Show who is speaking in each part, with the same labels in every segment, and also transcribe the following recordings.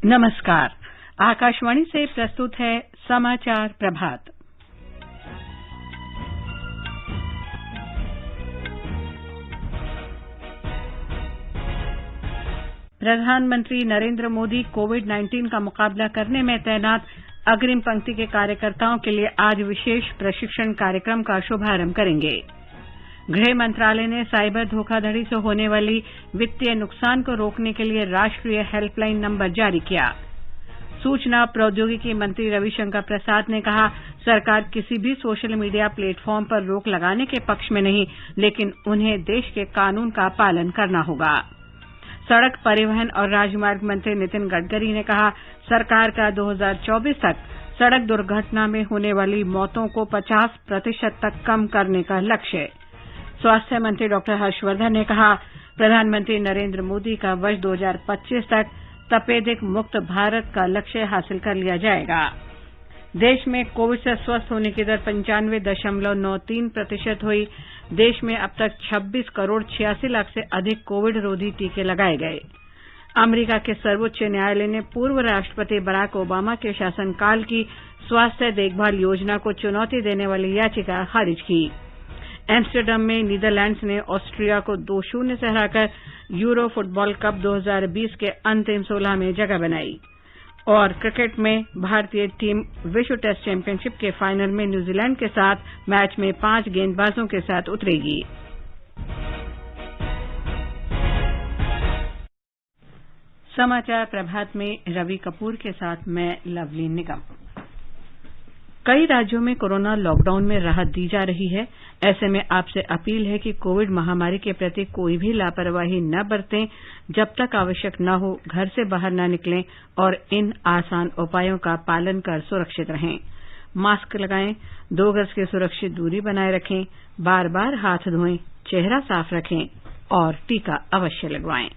Speaker 1: नमस्कार। आकाशवाणी से प्रस्तुत है समाचार प्रभात। प्रधानमंत्री नरेंद्र मोदी कोविड-19 का मुकाबला करने में तैनात अग्रिम पंक्ति के कार्यकर्ताओं के लिए आज विशेष प्रशिक्षण कार्यक्रम का शुभारंभ करेंगे। गृह मंत्रालय ने साइबर धोखाधड़ी से होने वाली वित्तीय नुकसान को रोकने के लिए राष्ट्रीय हेल्पलाइन नंबर जारी किया। सूचना प्रौद्योगिकी मंत्री रविशंकर प्रसाद ने कहा, सरकार किसी भी सोशल मीडिया प्लेटफॉर्म पर रोक लगाने के पक्ष में नहीं, लेकिन उन्हें देश के कानून का पालन करना होगा। सड़क परिवहन और राजमार्ग मंत्री नितिन गडकरी ने कहा, सरकार का 2024 तक सड़क दुर्घटना में होने वाली मौतों को 50% तक कम करने का लक्ष्य। स्वास्थ्य मंत्री डॉक्टर हर्षवर्धन ने कहा, प्रधानमंत्री नरेंद्र मोदी का वर्ष 2025 तक तपेदिक मुक्त भारत का लक्ष्य हासिल कर लिया जाएगा। देश में कोविड से स्वस्थ होने की दर 95.93% हुई। देश में अब तक 26 करोड़ 86 लाख से अधिक कोविड रोधी टीके लगाए गए। अमेरिका के सर्वोच्च न्यायालय ने पूर्व राष्ट्रपति बराक ओबामा के शासनकाल की स्वास्थ्य देखभाल योजना को चुनौती देने वाली याचिका खारिज की। एम्स्टर्डम में नीदरलैंड्स ने ऑस्ट्रिया को 2-0 से हराकर यूरो फुटबॉल कप 2020 के अंतिम 16 में जगह बनाई। और क्रिकेट में भारतीय टीम विश्व टेस्ट चैंपियनशिप के फाइनल में न्यूजीलैंड के साथ मैच में 5 गेंदबाजों के साथ उतरेगी। समाचार प्रभात में रवि कपूर के साथ मैं लवली निगम। कई राज्यों में कोरोना लॉकडाउन में राहत दी जा रही है। ऐसे में आपसे अपील है कि कोविड महामारी के प्रति कोई भी लापरवाही न बरतें। जब तक आवश्यक न हो, घर से बाहर न निकलें और इन आसान उपायों का पालन कर सुरक्षित रहें। मास्क लगाएं, 2 गज की सुरक्षित दूरी बनाए रखें, बार-बार हाथ धोएं, चेहरा साफ रखें और टीका अवश्य लगवाएं।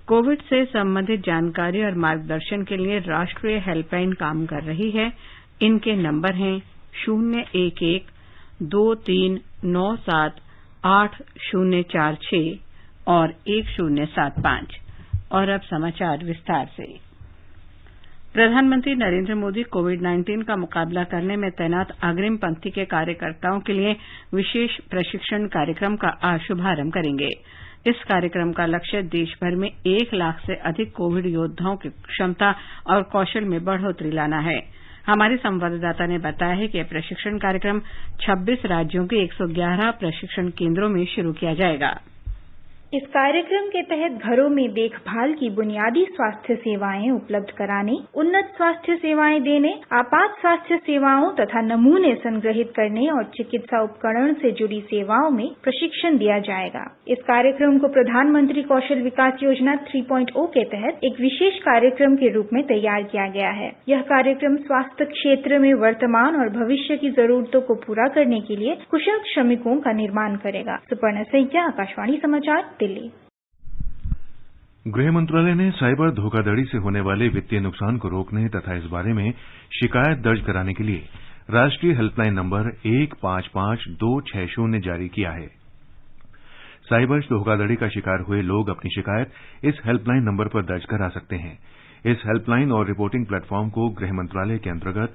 Speaker 1: कोविड से संबंधित जानकारी और मार्गदर्शन के लिए राष्ट्रीय हेल्पलाइन काम कर रही है। इनके नंबर हैं 011-2397-8046 और 1075। और अब समाचार विस्तार से। प्रधानमंत्री नरेंद्र मोदी कोविड-19 का मुकाबला करने में तैनात अग्रिम पंक्ति के कार्यकर्ताओं के लिए विशेष प्रशिक्षण कार्यक्रम का आज शुभारंभ करेंगे। इस कार्यक्रम का लक्ष्य देश भर में 1 लाख से अधिक कोविड योद्धाओं की क्षमता और कौशल में बढ़ोतरी लाना है। हमारे संवाददाता ने बताया है कि यह प्रशिक्षण कार्यक्रम 26 राज्यों के 111 प्रशिक्षण केंद्रों में शुरू किया जाएगा।
Speaker 2: इस कार्यक्रम के तहत घरों में देखभाल की बुनियादी स्वास्थ्य सेवाएं उपलब्ध कराने, उन्नत स्वास्थ्य सेवाएं देने, आपात स्वास्थ्य सेवाओं तथा नमूने संग्रहित करने और चिकित्सा उपकरण से जुड़ी सेवाओं में प्रशिक्षण दिया जाएगा। इस कार्यक्रम को प्रधानमंत्री कौशल विकास योजना 3.0 के तहत एक विशेष कार्यक्रम के रूप में तैयार किया गया है। यह कार्यक्रम स्वास्थ्य क्षेत्र में वर्तमान और भविष्य की जरूरतों को पूरा करने के लिए कुशल श्रमिकों का निर्माण करेगा। सुपर्णा सैकिया, आकाशवाणी समाचार, दिल्ली।
Speaker 3: गृह मंत्रालय ने साइबर धोखाधड़ी से होने वाले वित्तीय नुकसान को रोकने तथा इस बारे में शिकायत दर्ज कराने के लिए राष्ट्रीय हेल्पलाइन नंबर 155260 जारी किया है। साइबर धोखाधड़ी का शिकार हुए लोग अपनी शिकायत इस हेल्पलाइन नंबर पर दर्ज करा सकते हैं। इस हेल्पलाइन और रिपोर्टिंग प्लेटफॉर्म को गृह मंत्रालय के अंतर्गत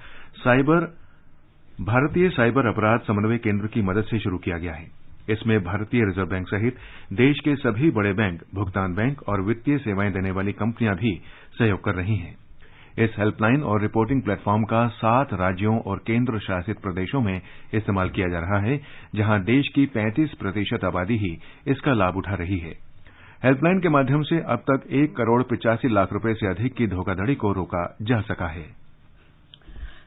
Speaker 3: भारतीय साइबर अपराध समन्वय केंद्र की मदद से शुरू किया गया है। इसमें भारतीय रिजर्व बैंक सहित देश के सभी बड़े बैंक, भुगतान बैंक और वित्तीय सेवाएं देने वाली कंपनियां भी सहयोग कर रही हैं। इस हेल्पलाइन और रिपोर्टिंग प्लेटफॉर्म का 7 राज्यों और केंद्र शासित प्रदेशों में इस्तेमाल किया जा रहा है, जहां देश की 35% आबादी ही इसका लाभ उठा रही है। हेल्पलाइन के माध्यम से अब तक 1 करोड़ 85 लाख रुपए से अधिक की धोखाधड़ी को रोका जा सका है।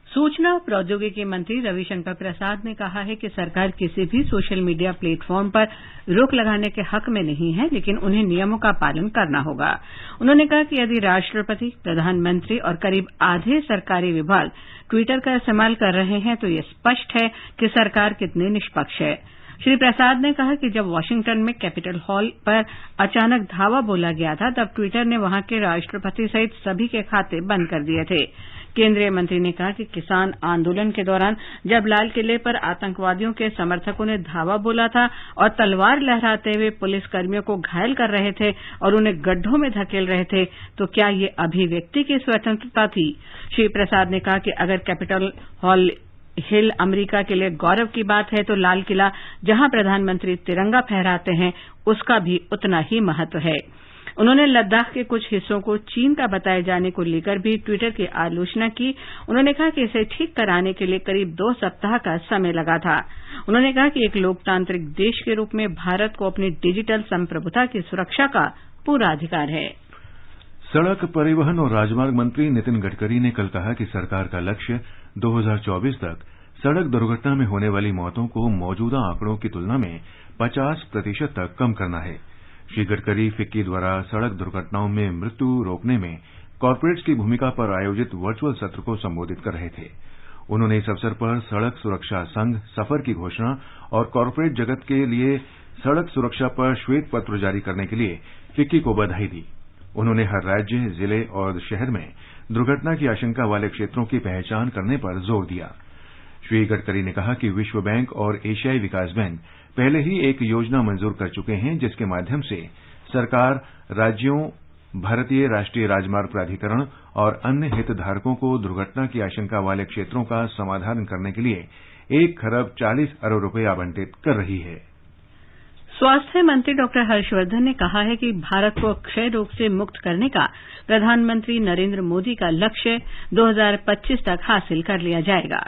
Speaker 1: सूचना और प्रौद्योगिकी मंत्री रविशंकर प्रसाद ने कहा है कि सरकार किसी भी सोशल मीडिया प्लेटफॉर्म पर रोक लगाने के हक में नहीं है, लेकिन उन्हें नियमों का पालन करना होगा। उन्होंने कहा कि यदि राष्ट्रपति, प्रधानमंत्री और करीब आधे सरकारी विभाग ट्विटर का इस्तेमाल कर रहे हैं, तो यह स्पष्ट है कि सरकार कितनी निष्पक्ष है। श्री प्रसाद ने कहा कि जब वाशिंगटन में कैपिटल हॉल पर अचानक धावा बोला गया था, तब ट्विटर ने वहां के राष्ट्रपति सहित सभी के खाते बंद कर दिए थे। केंद्रीय मंत्री ने कहा कि किसान आंदोलन के दौरान जब लाल किले पर आतंकवादियों के समर्थकों ने धावा बोला था और तलवार लहराते हुए पुलिसकर्मियों को घायल कर रहे थे और उन्हें गड्ढों में धकेल रहे थे, तो क्या ये अभिव्यक्ति की स्वतंत्रता थी? श्री प्रसाद ने कहा कि अगर कैपिटल हिल अमेरिका के लिए गौरव की बात है, तो लाल किला जहां प्रधानमंत्री तिरंगा फहराते हैं उसका भी उतना ही महत्व है। उन्होंने लद्दाख के कुछ हिस्सों को चीन का बताए जाने को लेकर भी ट्विटर की आलोचना की। उन्होंने कहा कि इसे ठीक कराने के लिए करीब 2 सप्ताह का समय लगा था। उन्होंने कहा कि एक लोकतांत्रिक देश के रूप में भारत को अपनी डिजिटल संप्रभुता की सुरक्षा का पूरा अधिकार है।
Speaker 3: सड़क परिवहन और राजमार्ग मंत्री नितिन गडकरी ने कल कहा कि सरकार का लक्ष्य 2024 तक सड़क दुर्घटना में होने वाली मौतों को मौजूदा आंकड़ों की तुलना में 50% तक कम करना है। श्री गडकरी फिक्की द्वारा सड़क दुर्घटनाओं में मृत्यु रोकने में कॉरपोरेट्स की भूमिका पर आयोजित वर्चुअल सत्र को संबोधित कर रहे थे। उन्होंने इस अवसर पर सड़क सुरक्षा संघ सफर की घोषणा और कॉरपोरेट जगत के लिए सड़क सुरक्षा पर श्वेत पत्र जारी करने के लिए फिक्की को बधाई दी। उन्होंने हर राज्य, जिले और शहर में दुर्घटना की आशंका वाले क्षेत्रों की पहचान करने पर जोर दिया। श्री गडकरी ने कहा कि विश्व बैंक और एशियाई विकास बैंक पहले ही एक योजना मंजूर कर चुके हैं, जिसके माध्यम से सरकार राज्यों, भारतीय राष्ट्रीय राजमार्ग प्राधिकरण और अन्य हितधारकों को दुर्घटना की आशंका वाले क्षेत्रों का समाधान करने के लिए 1 खरब 40 अरब रुपये आवंटित कर रही है।
Speaker 1: स्वास्थ्य मंत्री डॉक्टर हर्षवर्धन ने कहा है कि भारत को क्षय रोग से मुक्त करने का प्रधानमंत्री नरेंद्र मोदी का लक्ष्य 2025 तक हासिल कर लिया जाएगा।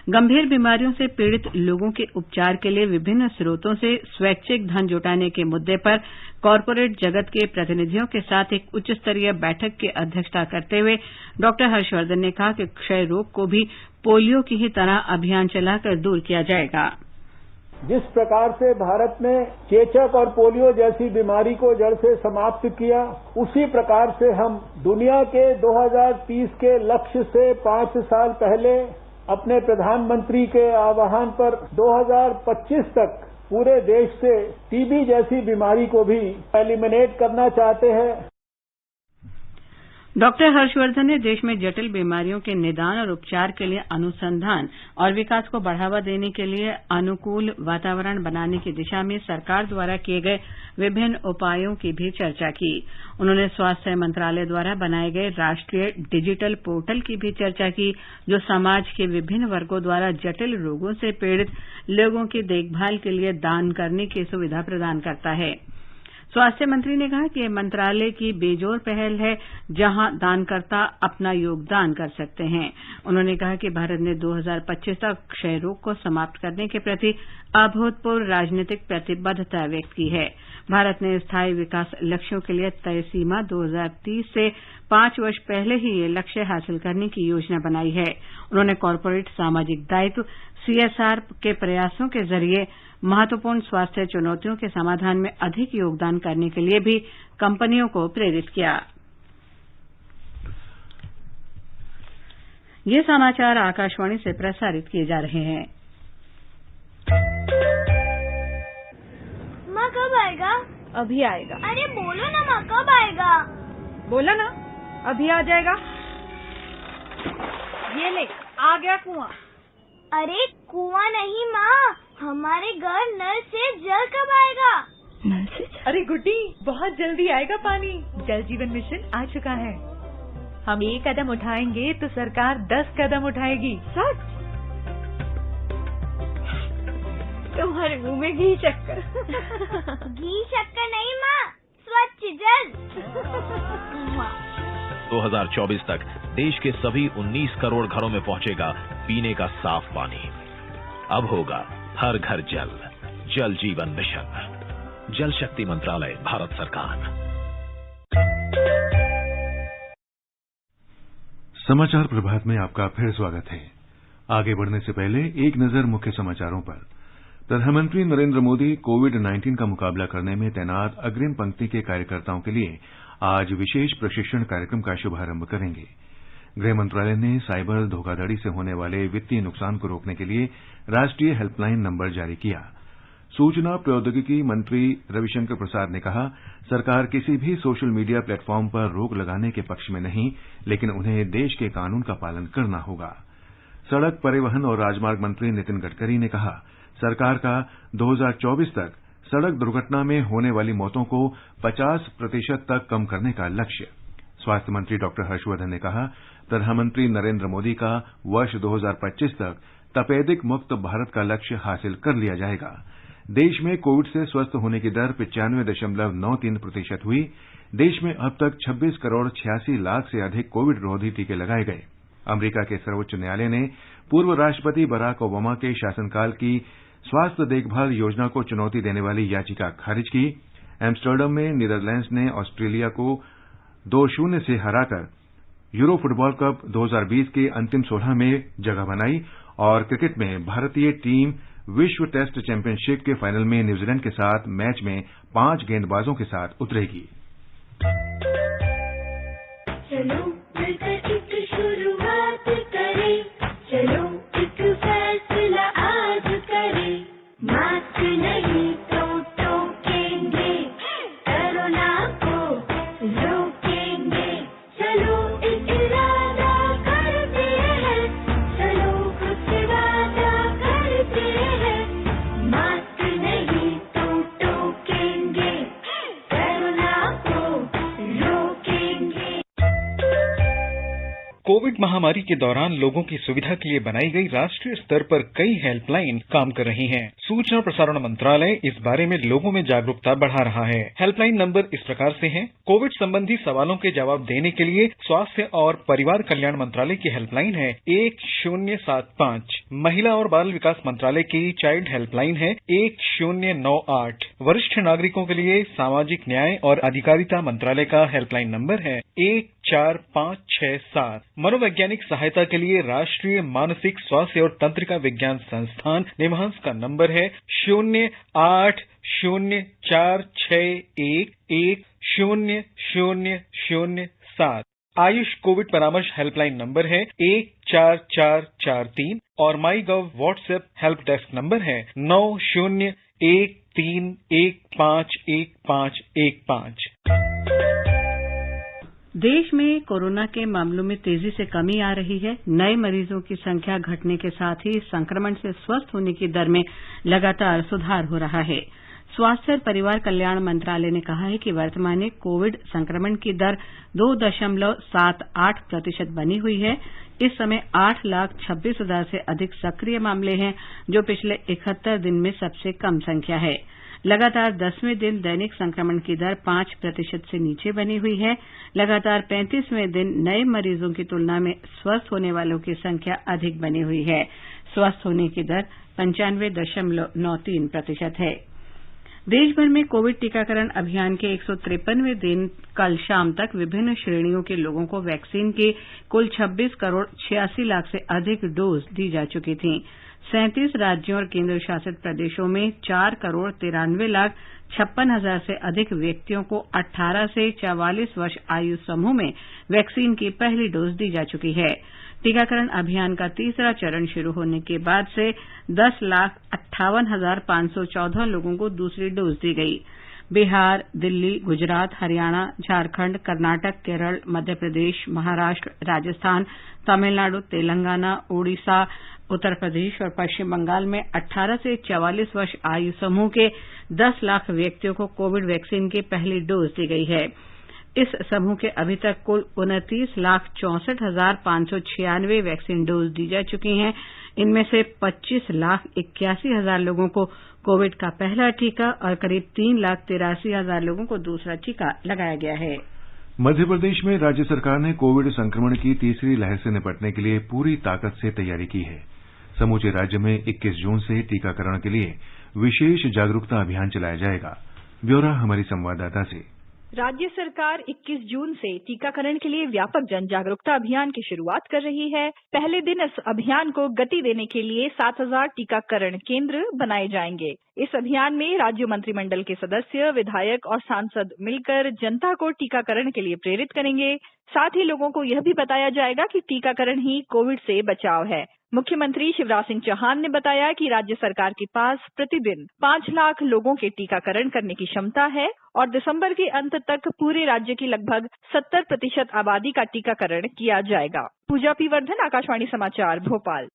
Speaker 1: गंभीर बीमारियों से पीड़ित लोगों के उपचार के लिए विभिन्न स्रोतों से स्वैच्छिक धन जुटाने के मुद्दे पर कॉरपोरेट जगत के प्रतिनिधियों के साथ एक उच्च स्तरीय बैठक की अध्यक्षता करते हुए डॉक्टर हर्षवर्धन ने कहा कि क्षय रोग को भी पोलियो की ही तरह अभियान चलाकर दूर किया जाएगा।
Speaker 4: जिस प्रकार से भारत ने चेचक और पोलियो जैसी बीमारी को जड़ से समाप्त किया, उसी प्रकार से हम दुनिया के 2030 के लक्ष्य से 5 साल पहले अपने प्रधानमंत्री के आह्वान पर 2025 तक पूरे देश से टीबी जैसी बीमारी को भी एलिमिनेट करना चाहते हैं।
Speaker 1: डॉक्टर हर्षवर्धन ने देश में जटिल बीमारियों के निदान और उपचार के लिए अनुसंधान और विकास को बढ़ावा देने के लिए अनुकूल वातावरण बनाने की दिशा में सरकार द्वारा किए गए विभिन्न उपायों की भी चर्चा की। उन्होंने स्वास्थ्य मंत्रालय द्वारा बनाए गए राष्ट्रीय डिजिटल पोर्टल की भी चर्चा की, जो समाज के विभिन्न वर्गों द्वारा जटिल रोगों से पीड़ित लोगों की देखभाल के लिए दान करने की सुविधा प्रदान करता है। स्वास्थ्य मंत्री ने कहा कि यह मंत्रालय की बेजोड़ पहल है, जहां दानकर्ता अपना योगदान कर सकते हैं। उन्होंने कहा कि भारत ने 2025 तक क्षय रोग को समाप्त करने के प्रति अभूतपूर्व राजनीतिक प्रतिबद्धता व्यक्त की है। भारत ने स्थायी विकास लक्ष्यों के लिए तय सीमा 2030 से 5 वर्ष पहले ही ये लक्ष्य हासिल करने की योजना बनाई है। उन्होंने कॉरपोरेट सामाजिक दायित्व CSR के प्रयासों के जरिए महत्वपूर्ण स्वास्थ्य चुनौतियों के समाधान में अधिक योगदान करने के लिए भी कंपनियों को प्रेरित किया। ये समाचार आकाशवाणी से प्रसारित किए जा रहे हैं।
Speaker 5: माँ कब आएगा?
Speaker 2: अभी आएगा।
Speaker 5: अरे बोलो ना माँ, कब आएगा?
Speaker 2: बोला ना, अभी आ जाएगा। ये ले, आ गया कुआं।
Speaker 5: अरे कुआं नहीं माँ, हमारे घर नल से जल कब आएगा?
Speaker 2: नल से जल?
Speaker 6: अरे गुड्डी, बहुत जल्दी आएगा पानी। जल जीवन मिशन आ चुका है। हम 1 कदम उठाएंगे तो सरकार 10 कदम उठाएगी।
Speaker 2: सच? तुम्हारे मुंह में घी शक्कर।
Speaker 5: घी शक्कर नहीं माँ, स्वच्छ जल।
Speaker 7: 2024 तक देश के सभी 19 करोड़ घरों में पहुंचेगा पीने का साफ पानी। अब होगा हर घर जल। जल जीवन मिशन, जल शक्ति मंत्रालय, भारत सरकार।
Speaker 3: समाचार प्रभात में आपका फिर स्वागत है। आगे बढ़ने से पहले एक नजर मुख्य समाचारों पर। प्रधानमंत्री नरेंद्र मोदी कोविड-19 का मुकाबला करने में तैनात अग्रिम पंक्ति के कार्यकर्ताओं के लिए आज विशेष प्रशिक्षण कार्यक्रम का शुभारंभ करेंगे। गृह मंत्रालय ने साइबर धोखाधड़ी से होने वाले वित्तीय नुकसान को रोकने के लिए राष्ट्रीय हेल्पलाइन नंबर जारी किया। सूचना प्रौद्योगिकी मंत्री रविशंकर प्रसाद ने कहा, सरकार किसी भी सोशल मीडिया प्लेटफॉर्म पर रोक लगाने के पक्ष में नहीं, लेकिन उन्हें देश के कानून का पालन करना होगा। सड़क परिवहन और राजमार्ग मंत्री नितिन गडकरी ने कहा, सरकार का 2024 तक सड़क दुर्घटना में होने वाली मौतों को 50% तक कम करने का लक्ष्य। स्वास्थ्य मंत्री डॉ हर्षवर्धन ने कहा, प्रधानमंत्री नरेंद्र मोदी का वर्ष 2025 तक तपेदिक मुक्त भारत का लक्ष्य हासिल कर लिया जाएगा। देश में कोविड से स्वस्थ होने की दर 95.93% हुई। देश में अब तक 26 करोड़ 86 लाख से अधिक कोविड रोधी टीके लगाए गए। अमेरिका के सर्वोच्च न्यायालय ने पूर्व राष्ट्रपति बराक ओबामा के शासनकाल की स्वास्थ्य देखभाल योजना को चुनौती देने वाली याचिका खारिज की। एम्स्टर्डम में नीदरलैंड्स ने ऑस्ट्रेलिया को 2-0 से हराकर यूरो फुटबॉल कप 2020 के अंतिम 16 में जगह बनाई और क्रिकेट में भारतीय टीम विश्व टेस्ट चैंपियनशिप के फाइनल में न्यूजीलैंड के साथ मैच में 5 गेंदबाजों के साथ उतरेगी।
Speaker 5: चलो मिलकर एक शुरुआत करें, चलो एक फैसला आज करें, मास्क नहीं तो टोकेंगे, कोरोना को रोकेंगे, चलो एक इरादा करते हैं, चलो खुद से वादा करते हैं, मास्क नहीं तो टोकेंगे, कोरोना को रोकेंगे।
Speaker 8: कोविड महामारी के दौरान लोगों की सुविधा के लिए बनाई गई राष्ट्रीय स्तर पर कई हेल्पलाइन काम कर रही हैं। सूचना प्रसारण मंत्रालय इस बारे में लोगों में जागरूकता बढ़ा रहा है। हेल्पलाइन नंबर इस प्रकार से हैं। कोविड संबंधी सवालों के जवाब देने के लिए स्वास्थ्य और परिवार कल्याण मंत्रालय की हेल्पलाइन है 1075। महिला और बाल विकास मंत्रालय की चाइल्ड हेल्पलाइन है 1098। वरिष्ठ नागरिकों के लिए सामाजिक न्याय और अधिकारिता मंत्रालय का हेल्पलाइन नंबर है 14567। मनोवैज्ञानिक सहायता के लिए राष्ट्रीय मानसिक स्वास्थ्य और तंत्रिका विज्ञान संस्थान निमहांस का नंबर है 080461100007। आयुष कोविड परामर्श हेल्पलाइन नंबर है 14443 और माई गव व्हाट्सएप हेल्प डेस्क नंबर है 9013151515।
Speaker 1: देश में कोरोना के मामलों में तेजी से कमी आ रही है। नए मरीजों की संख्या घटने के साथ ही संक्रमण से स्वस्थ होने की दर में लगातार सुधार हो रहा है। स्वास्थ्य और परिवार कल्याण मंत्रालय ने कहा है कि वर्तमान में कोविड संक्रमण की दर 2.78% बनी हुई है। इस समय 8,26,000 से अधिक सक्रिय मामले हैं, जो पिछले 71 दिन में सबसे कम संख्या है। लगातार 10वें दिन दैनिक संक्रमण की दर 5% से नीचे बनी हुई है। लगातार 35वें दिन नए मरीजों की तुलना में स्वस्थ होने वालों की संख्या अधिक बनी हुई है। स्वस्थ होने की दर 95.93% है। देश भर में कोविड टीकाकरण अभियान के 153वें दिन कल शाम तक विभिन्न श्रेणियों के लोगों को वैक्सीन की कुल 26 करोड़ 86 लाख से अधिक डोज दी जा चुकी थीं। 37 राज्यों और केंद्र शासित प्रदेशों में 4 करोड़ 93 लाख 56 हजार से अधिक व्यक्तियों को 18 से 44 वर्ष आयु समूह में वैक्सीन की पहली डोज दी जा चुकी है। टीकाकरण अभियान का तीसरा चरण शुरू होने के बाद से 10,58,514 लोगों को दूसरी डोज दी गई। बिहार, दिल्ली, गुजरात, हरियाणा, झारखंड, कर्नाटक, केरल, मध्य प्रदेश, महाराष्ट्र, राजस्थान, तमिलनाडु, तेलंगाना, ओडिशा, उत्तर प्रदेश और पश्चिम बंगाल में 18 से 44 वर्ष आयु समूह के 10 लाख व्यक्तियों को कोविड वैक्सीन की पहली डोज दी गई है। इस समूह के अभी तक कुल 29,64,596 वैक्सीन डोज दी जा चुकी हैं। इनमें से 25,81,000 लोगों को कोविड का पहला टीका और करीब 3,83,000 लोगों को दूसरा टीका लगाया गया है।
Speaker 3: मध्य प्रदेश में राज्य सरकार ने कोविड संक्रमण की तीसरी लहर से निपटने के लिए पूरी ताकत से तैयारी की है। समूचे राज्य में 21 जून से टीकाकरण के लिए विशेष जागरूकता अभियान चलाया जाएगा। ब्यौरा हमारी संवाददाता से।
Speaker 9: राज्य सरकार 21 जून से टीकाकरण के लिए व्यापक जन जागरूकता अभियान की शुरुआत कर रही है। पहले दिन इस अभियान को गति देने के लिए 7,000 टीकाकरण केंद्र बनाए जाएंगे। इस अभियान में राज्य मंत्रिमंडल के सदस्य, विधायक और सांसद मिलकर जनता को टीकाकरण के लिए प्रेरित करेंगे। साथ ही लोगों को यह भी बताया जाएगा कि टीकाकरण ही कोविड से बचाव है। मुख्यमंत्री शिवराज सिंह चौहान ने बताया कि राज्य सरकार के पास प्रतिदिन 5 लाख लोगों के टीकाकरण करने की क्षमता है और दिसंबर के अंत तक पूरे राज्य की लगभग 70% आबादी का टीकाकरण किया जाएगा। पूजा पी वर्धन, आकाशवाणी समाचार, भोपाल।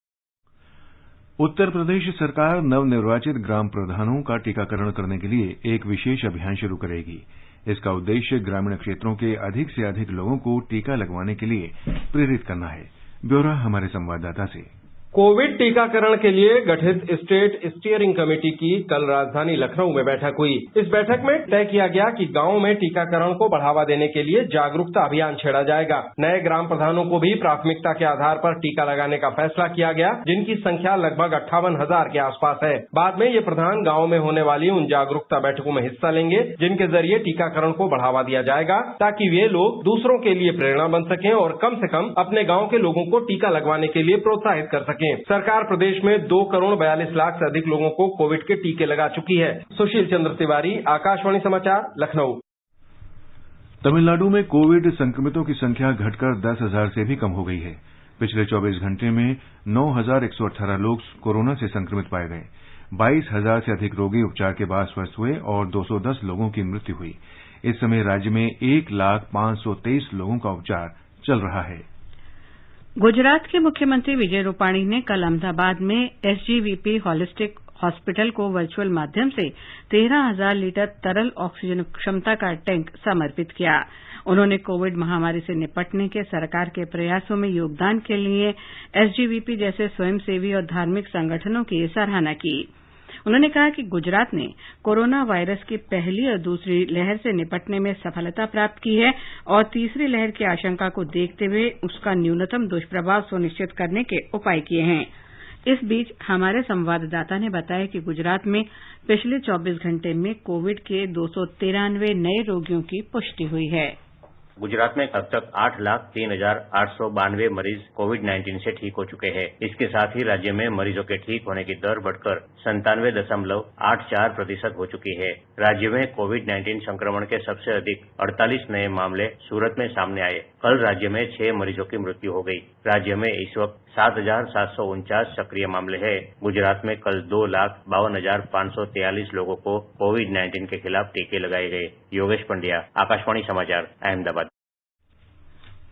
Speaker 3: उत्तर प्रदेश सरकार नवनिर्वाचित ग्राम प्रधानों का टीकाकरण करने के लिए एक विशेष अभियान शुरू करेगी। इसका उद्देश्य ग्रामीण क्षेत्रों के अधिक से अधिक लोगों को टीका लगवाने के लिए प्रेरित करना है। ब्यौरा हमारे संवाददाता से।
Speaker 10: कोविड टीकाकरण के लिए गठित स्टेट स्टीयरिंग कमेटी की कल राजधानी लखनऊ में बैठक हुई। इस बैठक में तय किया गया कि गांवों में टीकाकरण को बढ़ावा देने के लिए जागरूकता अभियान छेड़ा जाएगा। नए ग्राम प्रधानों को भी प्राथमिकता के आधार पर टीका लगाने का फैसला किया गया, जिनकी संख्या लगभग 58,000 के आसपास है। बाद में ये प्रधान गांव में होने वाली उन जागरूकता बैठकों में हिस्सा लेंगे जिनके जरिए टीकाकरण को बढ़ावा दिया जाएगा, ताकि वे लोग दूसरों के लिए प्रेरणा बन सकें और कम से कम अपने गांव के लोगों को टीका लगवाने के लिए प्रोत्साहित कर सकें। सरकार प्रदेश में 2,42,00,000 से अधिक लोगों को कोविड के टीके लगा चुकी है। सुशील चंद्र तिवारी, आकाशवाणी समाचार, लखनऊ।
Speaker 3: तमिलनाडु में कोविड संक्रमितों की संख्या घटकर 10,000 से भी कम हो गई है। पिछले 24 घंटे में 9,118 लोग कोरोना से संक्रमित पाए गए। 22,000 से अधिक रोगी उपचार के बाद स्वस्थ हुए और 210 लोगों की मृत्यु हुई। इस समय राज्य में 1,05,23 लोगों का उपचार चल रहा है।
Speaker 1: गुजरात के मुख्यमंत्री विजय रूपाणी ने कल अहमदाबाद में एसजीवीपी होलिस्टिक हॉस्पिटल को वर्चुअल माध्यम से 13,000 लीटर तरल ऑक्सीजन क्षमता का टैंक समर्पित किया। उन्होंने कोविड महामारी से निपटने के सरकार के प्रयासों में योगदान के लिए एसजीवीपी जैसे स्वयंसेवी और धार्मिक संगठनों की सराहना की। उन्होंने कहा कि गुजरात ने कोरोना वायरस की पहली और दूसरी लहर से निपटने में सफलता प्राप्त की है और तीसरी लहर की आशंका को देखते हुए उसका न्यूनतम दुष्प्रभाव सुनिश्चित करने के उपाय किए हैं। इस बीच हमारे संवाददाता ने बताया कि गुजरात में पिछले 24 घंटे में कोविड के 293 नए रोगियों की पुष्टि हुई है।
Speaker 11: गुजरात में अब तक 8,03,892 मरीज कोविड-19 से ठीक हो चुके हैं। इसके साथ ही राज्य में मरीजों के ठीक होने की दर बढ़कर 97.84% हो चुकी है। राज्य में कोविड-19 संक्रमण के सबसे अधिक 48 नए मामले सूरत में सामने आए। कल राज्य में 6 मरीजों की मृत्यु हो गई। राज्य में इस वक्त 7,749 सक्रिय मामले हैं। गुजरात में कल 2,52,543 लोगों को कोविड-19 के खिलाफ टीके लगाए गए। योगेश पंड्या, आकाशवाणी समाचार, अहमदाबाद।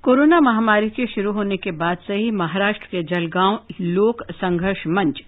Speaker 1: कोरोना महामारी के शुरू होने के बाद से ही महाराष्ट्र के जलगांव लोक संघर्ष मंच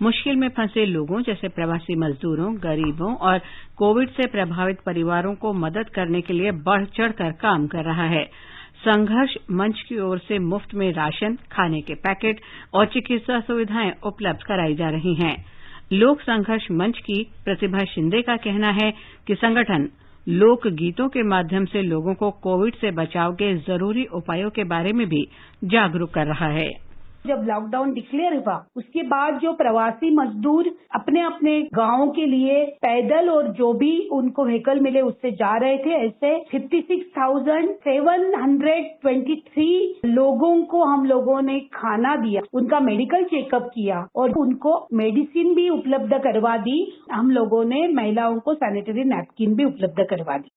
Speaker 1: मुश्किल में फंसे लोगों जैसे प्रवासी मजदूरों, गरीबों और कोविड से प्रभावित परिवारों को मदद करने के लिए बढ़ चढ़कर काम कर रहा है। संघर्ष मंच की ओर से मुफ्त में राशन, खाने के पैकेट और चिकित्सा सुविधाएं उपलब्ध कराई जा रही हैं। लोक संघर्ष मंच की प्रतिभा शिंदे का कहना है कि संगठन लोक गीतों के माध्यम से लोगों को कोविड से बचाव के जरूरी उपायों के बारे में भी जागरूक कर रहा है।
Speaker 12: जब लॉकडाउन डिक्लेयर हुआ उसके बाद जो प्रवासी मजदूर अपने अपने गांवों के लिए पैदल और जो भी उनको व्हीकल मिले उससे जा रहे थे, ऐसे 56,723 लोगों को हम लोगों ने खाना दिया, उनका मेडिकल चेकअप किया और उनको मेडिसिन भी उपलब्ध करवा दी। हम लोगों ने महिलाओं को सैनिटरी नैपकिन भी उपलब्ध करवा दी।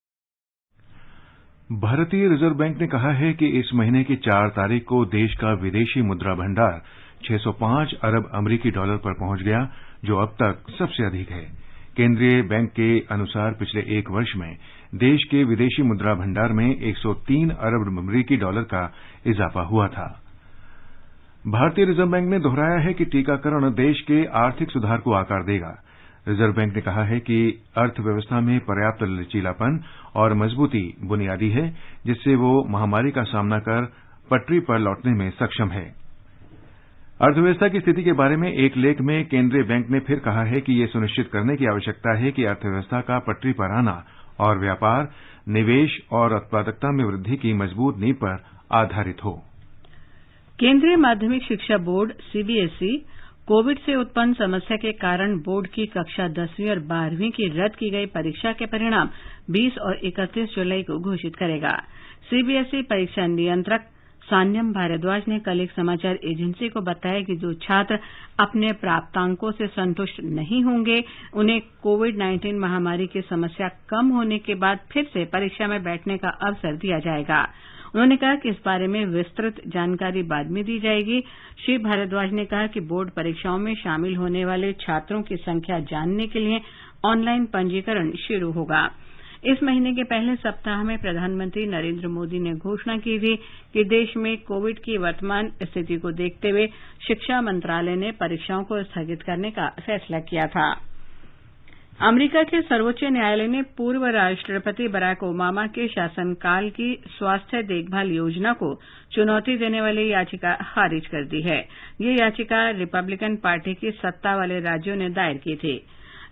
Speaker 3: भारतीय रिजर्व बैंक ने कहा है कि इस महीने की 4 तारीख को देश का विदेशी मुद्रा भंडार 605 अरब अमरीकी डॉलर पर पहुंच गया, जो अब तक सबसे अधिक है। केंद्रीय बैंक के अनुसार पिछले 1 वर्ष में देश के विदेशी मुद्रा भंडार में 103 अरब अमरीकी डॉलर का इजाफा हुआ था। भारतीय रिजर्व बैंक ने दोहराया है कि टीकाकरण देश के आर्थिक सुधार को आकार देगा। रिजर्व बैंक ने कहा है कि अर्थव्यवस्था में पर्याप्त लचीलापन और मजबूती बुनियादी है, जिससे वो महामारी का सामना कर पटरी पर लौटने में सक्षम है। अर्थव्यवस्था की स्थिति के बारे में एक लेख में केंद्रीय बैंक ने फिर कहा है कि ये सुनिश्चित करने की आवश्यकता है कि अर्थव्यवस्था का पटरी पर आना और व्यापार, निवेश और उत्पादकता में वृद्धि की मजबूत नींव पर आधारित हो।
Speaker 1: केंद्रीय माध्यमिक शिक्षा बोर्ड सीबीएसई कोविड से उत्पन्न समस्या के कारण बोर्ड की कक्षा 10वीं और 12वीं की रद्द की गई परीक्षा के परिणाम 20 और 31 जुलाई को घोषित करेगा। सीबीएसई परीक्षा नियंत्रक सान्यम भारद्वाज ने कल एक समाचार एजेंसी को बताया कि जो छात्र अपने प्राप्तांकों से संतुष्ट नहीं होंगे, उन्हें कोविड-19 महामारी की समस्या कम होने के बाद फिर से परीक्षा में बैठने का अवसर दिया जाएगा। उन्होंने कहा कि इस बारे में विस्तृत जानकारी बाद में दी जाएगी। श्री भारद्वाज ने कहा कि बोर्ड परीक्षाओं में शामिल होने वाले छात्रों की संख्या जानने के लिए ऑनलाइन पंजीकरण शुरू होगा। इस महीने के पहले सप्ताह में प्रधानमंत्री नरेंद्र मोदी ने घोषणा की थी कि देश में कोविड की वर्तमान स्थिति को देखते हुए शिक्षा मंत्रालय ने परीक्षाओं को स्थगित करने का फैसला किया था। अमेरिका के सर्वोच्च न्यायालय ने पूर्व राष्ट्रपति बराक ओबामा के शासनकाल की स्वास्थ्य देखभाल योजना को चुनौती देने वाली याचिका खारिज कर दी है। ये याचिका रिपब्लिकन पार्टी की सत्ता वाले राज्यों ने दायर की थी।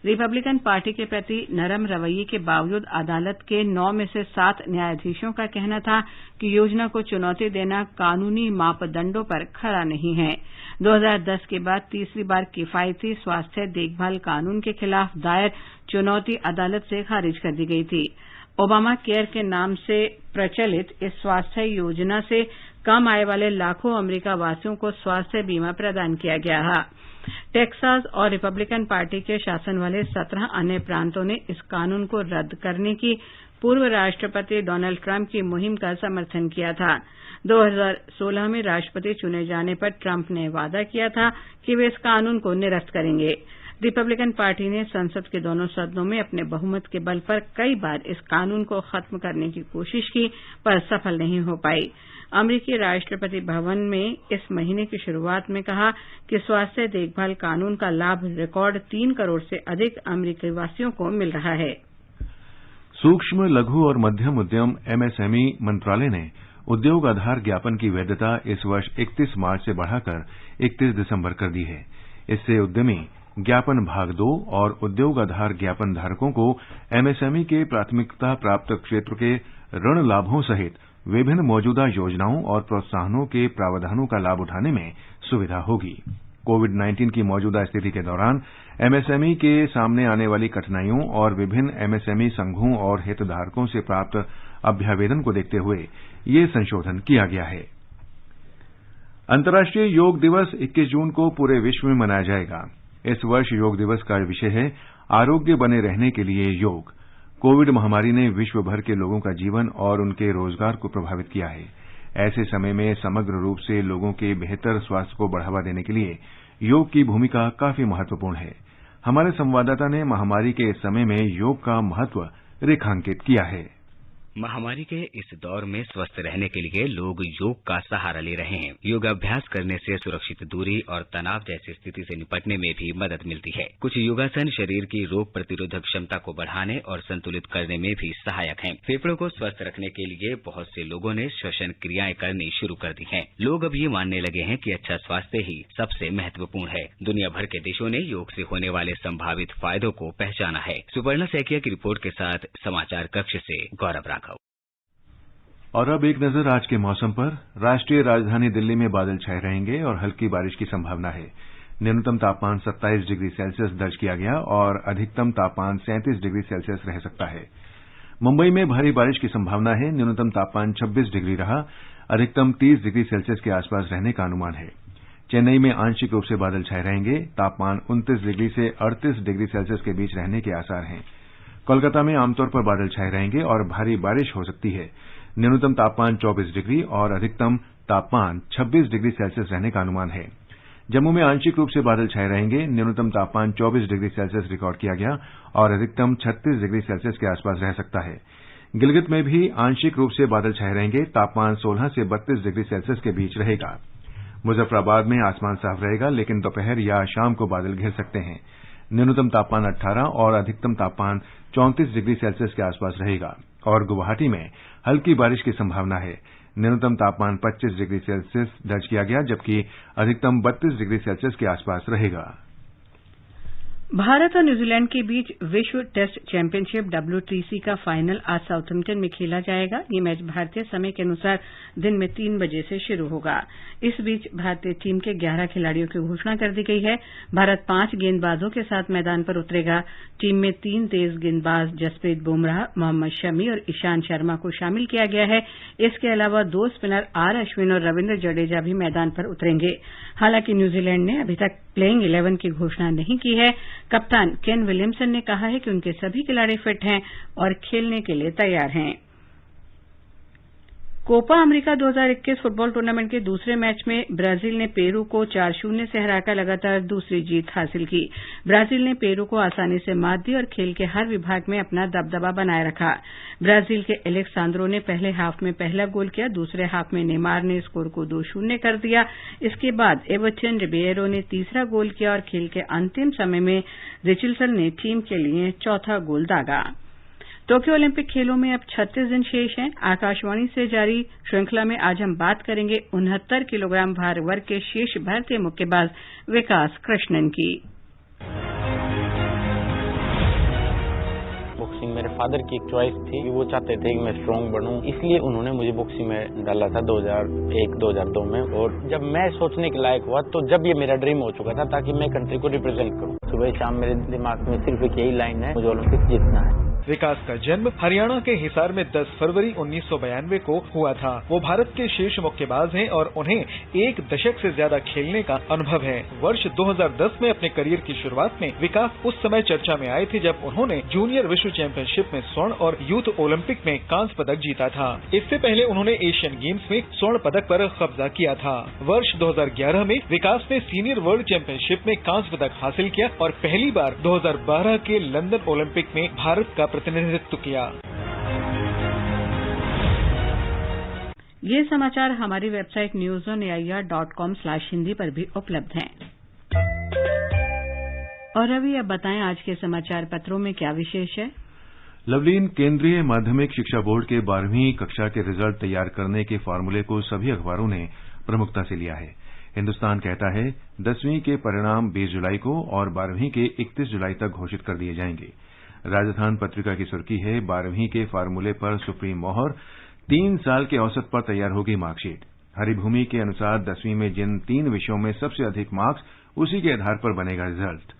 Speaker 1: रिपब्लिकन पार्टी के प्रति नरम रवैये के बावजूद अदालत के 9 में से 7 न्यायाधीशों का कहना था कि योजना को चुनौती देना कानूनी मापदंडों पर खरा नहीं है। 2010 के बाद तीसरी बार किफायती स्वास्थ्य देखभाल कानून के खिलाफ दायर चुनौती अदालत से खारिज कर दी गई थी। ओबामा केयर के नाम से प्रचलित इस स्वास्थ्य योजना से कम आय वाले लाखों अमेरिका वासियों को स्वास्थ्य बीमा प्रदान किया गया है। टेक्सास और रिपब्लिकन पार्टी के शासन वाले 17 अन्य प्रांतों ने इस कानून को रद्द करने की पूर्व राष्ट्रपति डोनाल्ड ट्रंप की मुहिम का समर्थन किया था। 2016 में राष्ट्रपति चुने जाने पर ट्रंप ने वादा किया था कि वे इस कानून को निरस्त करेंगे। रिपब्लिकन पार्टी ने संसद के दोनों सदनों में अपने बहुमत के बल पर कई बार इस कानून को खत्म करने की कोशिश की, पर सफल नहीं हो पाई। अमेरिकी राष्ट्रपति भवन में इस महीने की शुरुआत में कहा कि स्वास्थ्य देखभाल कानून का लाभ रिकॉर्ड 3 करोड़ से अधिक अमेरिकी वासियों को मिल रहा है।
Speaker 3: सूक्ष्म, लघु और मध्यम उद्यम एमएसएमई मंत्रालय ने उद्योग आधार ज्ञापन की वैधता इस वर्ष 31 मार्च से बढ़ाकर 31 दिसंबर कर दी है। इससे उद्यमी ज्ञापन भाग 2 और उद्योग आधार ज्ञापन धारकों को एमएसएमई के प्राथमिकता प्राप्त क्षेत्र के ऋण लाभों सहित विभिन्न मौजूदा योजनाओं और प्रोत्साहनों के प्रावधानों का लाभ उठाने में सुविधा होगी। कोविड-19 की मौजूदा स्थिति के दौरान एमएसएमई के सामने आने वाली कठिनाइयों और विभिन्न एमएसएमई संघों और हितधारकों से प्राप्त अभ्यावेदन को देखते हुए ये संशोधन किया गया है। अंतर्राष्ट्रीय योग दिवस 21 जून को पूरे विश्व में मनाया जाएगा। इस वर्ष योग दिवस का विषय है आरोग्य बने रहने के लिए योग। कोविड महामारी ने विश्व भर के लोगों का जीवन और उनके रोजगार को प्रभावित किया है। ऐसे समय में समग्र रूप से लोगों के बेहतर स्वास्थ्य को बढ़ावा देने के लिए योग की भूमिका काफी महत्वपूर्ण है। हमारे संवाददाता ने महामारी के इस समय में योग का महत्व रेखांकित किया है।
Speaker 13: महामारी के इस दौर में स्वस्थ रहने के लिए लोग योग का सहारा ले रहे हैं। योगाभ्यास करने से सुरक्षित दूरी और तनाव जैसी स्थिति से निपटने में भी मदद मिलती है। कुछ योगासन शरीर की रोग प्रतिरोधक क्षमता को बढ़ाने और संतुलित करने में भी सहायक हैं। फेफड़ों को स्वस्थ रखने के लिए बहुत से लोगों ने श्वसन क्रियाएं करनी शुरू कर दी हैं। लोग अब ये मानने लगे हैं कि अच्छा स्वास्थ्य ही सबसे महत्वपूर्ण है। दुनिया भर के देशों ने योग से होने वाले संभावित फायदों को पहचाना है। सुपर्णा सैकिया की रिपोर्ट के साथ समाचार कक्ष से गौरव राघव।
Speaker 3: और अब एक नजर आज के मौसम पर। राष्ट्रीय राजधानी दिल्ली में बादल छाए रहेंगे और हल्की बारिश की संभावना है। न्यूनतम तापमान 27 डिग्री सेल्सियस दर्ज किया गया और अधिकतम तापमान 37 डिग्री सेल्सियस रह सकता है। मुंबई में भारी बारिश की संभावना है। न्यूनतम तापमान 26 डिग्री रहा, अधिकतम 30 डिग्री सेल्सियस के आसपास रहने का अनुमान है। चेन्नई में आंशिक रूप से बादल छाए रहेंगे। तापमान 29 डिग्री से 38 डिग्री सेल्सियस के बीच रहने के आसार हैं। कोलकाता में आमतौर पर बादल छाए रहेंगे और भारी बारिश हो सकती है। न्यूनतम तापमान 24 डिग्री और अधिकतम तापमान 26 डिग्री सेल्सियस रहने का अनुमान है। जम्मू में आंशिक रूप से बादल छाए रहेंगे। न्यूनतम तापमान 24 डिग्री सेल्सियस रिकॉर्ड किया गया और अधिकतम 36 डिग्री सेल्सियस के आसपास रह सकता है। गिलगित में भी आंशिक रूप से बादल छाए रहेंगे। तापमान 16 से 32 डिग्री सेल्सियस के बीच रहेगा। मुजफ्फराबाद में आसमान साफ रहेगा, लेकिन दोपहर या शाम को बादल घिर सकते हैं। न्यूनतम तापमान 18 और अधिकतम तापमान 34 डिग्री सेल्सियस के आसपास रहेगा। और गुवाहाटी में हल्की बारिश की संभावना है। न्यूनतम तापमान 25 डिग्री सेल्सियस दर्ज किया गया, जबकि अधिकतम 32 डिग्री सेल्सियस के आसपास रहेगा।
Speaker 1: भारत और न्यूजीलैंड के बीच विश्व टेस्ट चैंपियनशिप WTC का फाइनल आज साउथम्पटन में खेला जाएगा। ये मैच भारतीय समय के अनुसार दिन में 3 बजे से शुरू होगा। इस बीच भारतीय टीम के 11 खिलाड़ियों की घोषणा कर दी गई है। भारत 5 गेंदबाजों के साथ मैदान पर उतरेगा। टीम में 3 तेज गेंदबाज जसप्रीत बुमराह, मोहम्मद शमी और ईशांत शर्मा को शामिल किया गया है। इसके अलावा 2 स्पिनर आर अश्विन और रविंद्र जडेजा भी मैदान पर उतरेंगे। हालांकि न्यूजीलैंड ने अभी तक प्लेइंग 11 की घोषणा नहीं की है। कप्तान केन विलियमसन ने कहा है कि उनके सभी खिलाड़ी फिट हैं और खेलने के लिए तैयार हैं। कोपा अमेरिका 2021 फुटबॉल टूर्नामेंट के दूसरे मैच में ब्राजील ने पेरू को 4-0 से हराकर लगातार दूसरी जीत हासिल की। ब्राजील ने पेरू को आसानी से मात दी और खेल के हर विभाग में अपना दबदबा बनाए रखा। ब्राजील के एलेक्सांद्रो ने पहले हाफ में पहला गोल किया, दूसरे हाफ में नेमार ने स्कोर को 2-0 कर दिया। इसके बाद एवर्टन रिबेरो ने तीसरा गोल किया और खेल के अंतिम समय में रिचर्डसन ने टीम के लिए चौथा गोल दागा। टोक्यो ओलंपिक खेलों में अब 36 दिन शेष हैं। आकाशवाणी से जारी श्रृंखला में आज हम बात करेंगे 69 किलोग्राम भार वर्ग के शीर्ष भारतीय मुक्केबाज विकास कृष्णन की।
Speaker 14: बॉक्सिंग मेरे फादर की एक चॉइस थी कि वो चाहते थे कि मैं स्ट्रांग बनूं, इसलिए उन्होंने मुझे बॉक्सिंग में डाला था 2001-2002 में। और जब मैं सोचने के लायक हुआ तो जब ये मेरा ड्रीम हो चुका था ताकि मैं कंट्री को रिप्रेजेंट करूं। सुबह शाम मेरे दिमाग में सिर्फ एक यही लाइन है, मुझे ओलंपिक जीतना है।
Speaker 8: विकास का जन्म हरियाणा के हिसार में 10 फरवरी 1992 को हुआ था। वो भारत के शीर्ष मुक्केबाज हैं और उन्हें एक दशक से ज्यादा खेलने का अनुभव है। वर्ष 2010 में अपने करियर की शुरुआत में विकास उस समय चर्चा में आए थे जब उन्होंने जूनियर विश्व चैंपियनशिप में स्वर्ण और यूथ ओलंपिक में कांस्य पदक जीता था। इससे पहले उन्होंने एशियन गेम्स में स्वर्ण पदक पर कब्जा किया था। वर्ष 2011 में विकास ने सीनियर वर्ल्ड चैंपियनशिप में कांस्य पदक हासिल किया और पहली बार 2012 के लंदन ओलंपिक में भारत का प्रतिनिधित्व किया।
Speaker 1: ये समाचार हमारी वेबसाइट newsonair.com/hindi पर भी उपलब्ध हैं। और अभी अब बताएं आज के समाचार पत्रों में क्या विशेष है।
Speaker 3: लवलीन, केंद्रीय माध्यमिक शिक्षा बोर्ड के 12वीं कक्षा के रिजल्ट तैयार करने के फार्मूले को सभी अखबारों ने प्रमुखता से लिया है। हिन्दुस्तान कहता है 10वीं के परिणाम 20 जुलाई को और 12वीं के 31 जुलाई तक घोषित कर दिए जाएंगे। राजस्थान पत्रिका की सुर्खी है 12वीं के फार्मूले पर सुप्रीम मोहर, 3 साल के औसत पर तैयार होगी मार्कशीट। हरिभूमि के अनुसार 10वीं में जिन 3 विषयों में सबसे अधिक मार्क्स, उसी के आधार पर बनेगा रिजल्ट।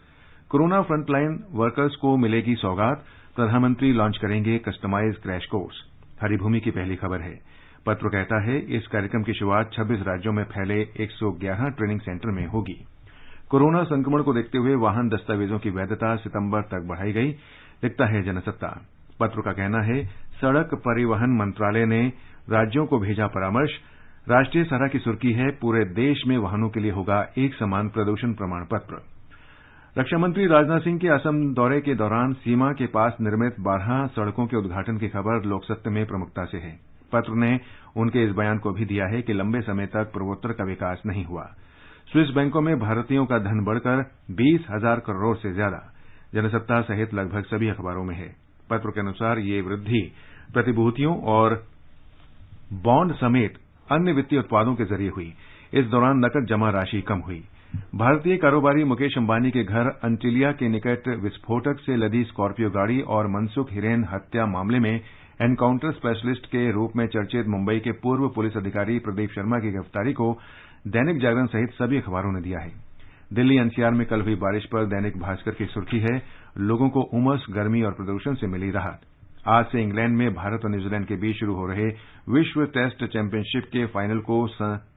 Speaker 3: कोरोना फ्रंटलाइन वर्कर्स को मिलेगी सौगात, प्रधानमंत्री लॉन्च करेंगे कस्टमाइज क्रैश कोर्स। हरिभूमि की पहली खबर है। पत्र कहता है इस कार्यक्रम की शुरुआत 26 राज्यों में फैले 111 ट्रेनिंग सेंटर में होगी। कोरोना संक्रमण को देखते हुए वाहन दस्तावेजों की वैधता सितंबर तक बढ़ाई गई, लिखता है जनसत्ता। पत्र का कहना है सड़क परिवहन मंत्रालय ने राज्यों को भेजा परामर्श। राष्ट्रीय सहारा की सुर्खी है पूरे देश में वाहनों के लिए होगा एक समान प्रदूषण प्रमाण पत्र। रक्षा मंत्री राजनाथ सिंह के असम दौरे के दौरान सीमा के पास निर्मित 12 सड़कों के उद्घाटन की खबर लोकसत्ता में प्रमुखता से है। पत्र ने उनके इस बयान को भी दिया है कि लंबे समय तक पूर्वोत्तर का विकास नहीं हुआ। स्विस बैंकों में भारतीयों का धन बढ़कर 20,000 करोड़ से ज्यादा। जनसत्ता सहित लगभग सभी अखबारों में है। पत्र के अनुसार ये वृद्धि प्रतिभूतियों और बॉन्ड समेत अन्य वित्तीय उत्पादों के जरिए हुई। इस दौरान नकद जमा राशि कम हुई। भारतीय कारोबारी मुकेश अंबानी के घर अंटिलिया के निकट विस्फोटक से लदी स्कॉर्पियो गाड़ी और मनसुख हिरेन हत्या मामले में एनकाउंटर स्पेशलिस्ट के रूप में चर्चित मुंबई के पूर्व पुलिस अधिकारी प्रदीप शर्मा की गिरफ्तारी को दैनिक जागरण सहित सभी अखबारों ने दिया है। दिल्ली एनसीआर में कल हुई बारिश पर दैनिक भास्कर की सुर्खी है लोगों को उमस, गर्मी और प्रदूषण से मिली राहत। आज से इंग्लैंड में भारत और न्यूजीलैंड के बीच शुरू हो रहे विश्व टेस्ट चैंपियनशिप के फाइनल को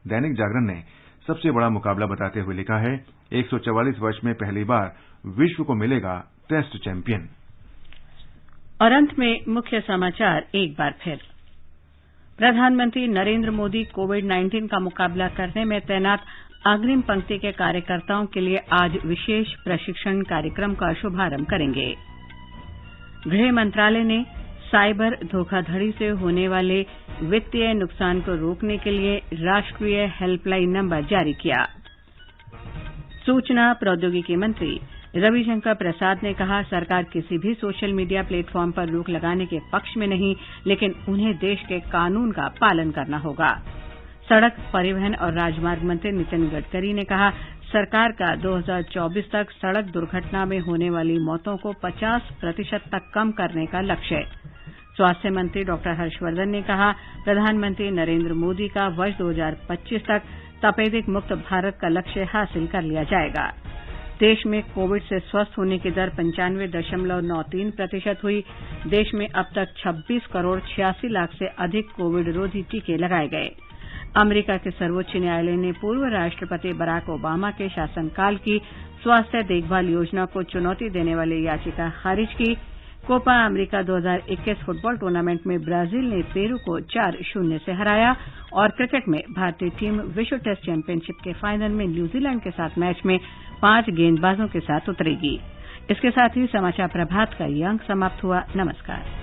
Speaker 3: दैनिक जागरण ने सबसे बड़ा मुकाबला बताते हुए लिखा है 144 वर्ष में पहली बार विश्व को मिलेगा टेस्ट चैंपियन।
Speaker 1: और अंत में मुख्य समाचार एक बार फिर। प्रधानमंत्री नरेंद्र मोदी कोविड-19 का मुकाबला करने में तैनात अग्रिम पंक्ति के कार्यकर्ताओं के लिए आज विशेष प्रशिक्षण कार्यक्रम का शुभारंभ करेंगे। गृह मंत्रालय ने साइबर धोखाधड़ी से होने वाले वित्तीय नुकसान को रोकने के लिए राष्ट्रीय हेल्पलाइन नंबर जारी किया। सूचना प्रौद्योगिकी मंत्री रविशंकर प्रसाद ने कहा सरकार किसी भी सोशल मीडिया प्लेटफॉर्म पर रोक लगाने के पक्ष में नहीं, लेकिन उन्हें देश के कानून का पालन करना होगा। सड़क परिवहन और राजमार्ग मंत्री नितिन गडकरी ने कहा सरकार का 2024 तक सड़क दुर्घटना में होने वाली मौतों को 50% तक कम करने का लक्ष्य है। स्वास्थ्य मंत्री डॉक्टर हर्षवर्धन ने कहा प्रधानमंत्री नरेंद्र मोदी का वर्ष 2025 तक तपेदिक मुक्त भारत का लक्ष्य हासिल कर लिया जाएगा। देश में कोविड से स्वस्थ होने की दर 95.93% हुई। देश में अब तक 26 करोड़ 86 लाख से अधिक कोविड रोधी टीके लगाए गए। अमेरिका के सर्वोच्च न्यायालय ने पूर्व राष्ट्रपति बराक ओबामा के शासनकाल की स्वास्थ्य देखभाल योजना को चुनौती देने वाली याचिका खारिज की। कोपा अमेरिका 2021 फुटबॉल टूर्नामेंट में ब्राजील ने पेरू को 4-0 से हराया और क्रिकेट में भारतीय टीम विश्व टेस्ट चैंपियनशिप के फाइनल में न्यूजीलैंड के साथ मैच में 5 गेंदबाजों के साथ उतरेगी। इसके साथ ही समाचार प्रभात का ये अंक समाप्त हुआ। नमस्कार।